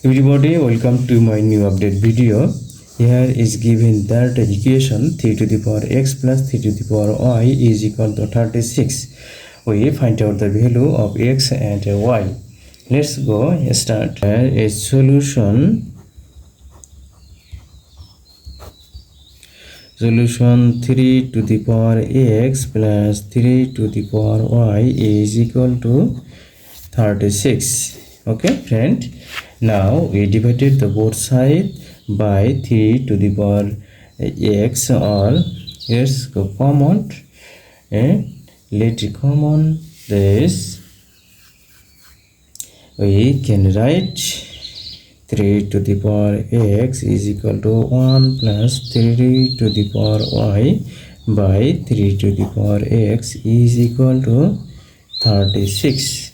Everybody, welcome to my new update video. Here is given that equation 3 to the power x plus 3 to the power y is equal to 36. We find out the value of x and y. Let's go start. Here is solution 3 to the power x plus 3 to the power y is equal to 36. Okay, friend. Now we divided the both side by 3 to the power x, or here's the common, and let it common this. We can write 3 to the power x is equal to 1 plus 3 to the power y by 3 to the power x is equal to 36.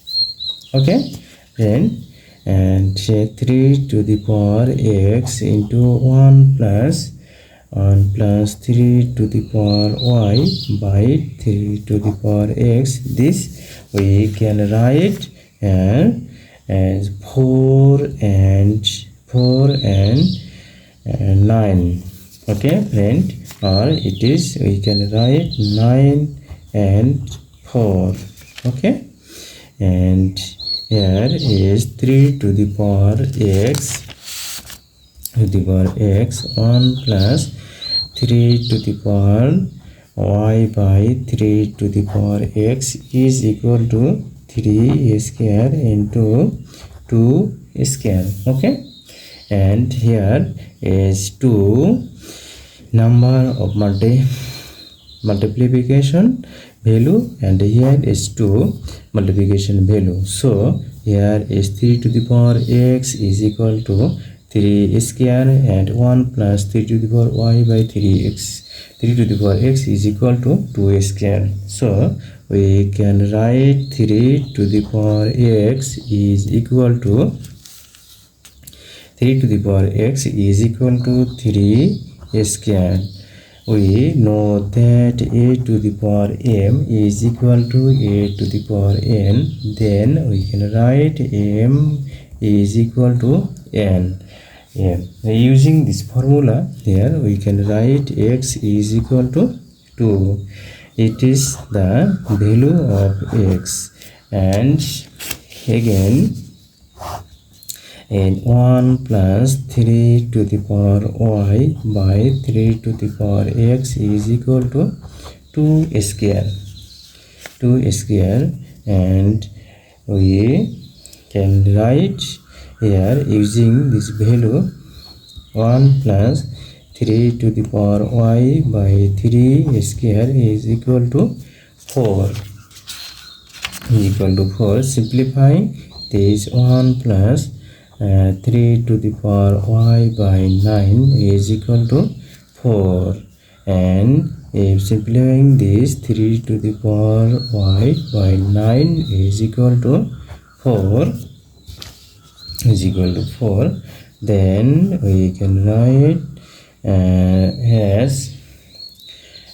Okay, then and 3 to the power x into 1 plus 3 to the power y by 3 to the power x. This we can write as 4 and 9. Okay, friend, or it is we can write 9 and 4. Okay, and here is 3 to the power x 1 plus 3 to the power y by 3 to the power x is equal to 3 square into 2 square. Okay, and here is 2 number of multiplication value, and here is 2 multiplication value. So here is 3 to the power x is equal to 3 square and 1 plus 3 to the power y by 3 to the power x is equal to 2 square. So we can write 3 to the power x is equal to 3 to the power x is equal to 3 square. We know that a to the power m is equal to a to the power n. Then we can write m is equal to n. Using this formula, here we can write x is equal to 2. It is the value of x. And again, and 1 plus 3 to the power y by 3 to the power x is equal to 2 square. And we can write here using this value 1 plus 3 to the power y by 3 square is equal to 4. Simplifying this 1 plus 3 to the power y by 9 is equal to 4, and if simplifying this 3 to the power y by 9 is equal to 4, then we can write as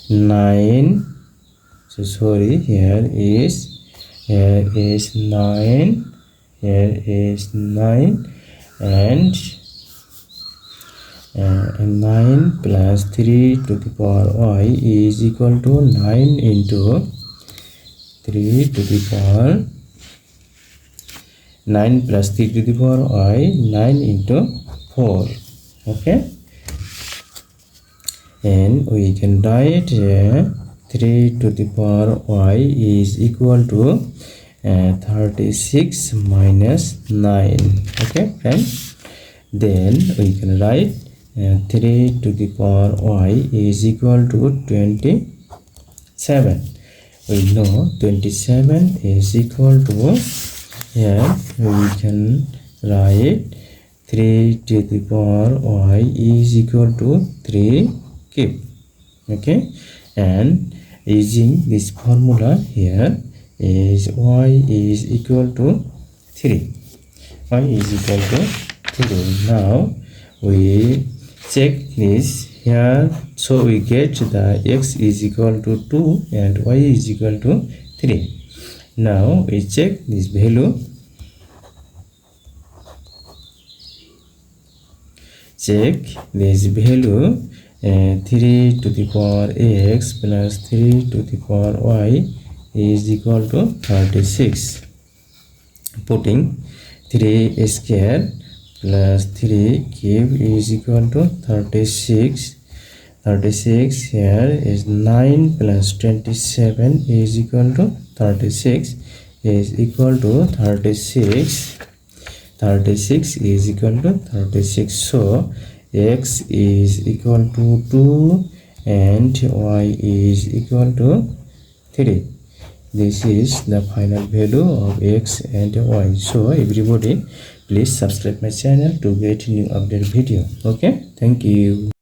9. Here is 9 and 9 plus 3 to the power y is equal to 9 into 3 to the power 9 plus 3 to the power y, 9 into 4. Okay, and we can write 3 to the power y is equal to 36 minus 9. Okay, friend, then we can write 3 to the power y is equal to 27. We know 27 is equal to, here we can write 3 to the power y is equal to 3 cube. Okay, and using this formula, here is y is equal to 3. Now we check this here, so we get the x is equal to 2 and y is equal to 3. Now we check this value. check this value. 3 to the power x plus 3 to the power y is equal to 36. Putting 3 square plus 3 cube is equal to 36. 36 here is 9 plus 27 is equal to 36 is equal to 36. 36 is equal to 36. So x is equal to 2 and y is equal to 3. This is the final value of x and y. So everybody, please subscribe my channel to get new update video. Okay, thank you.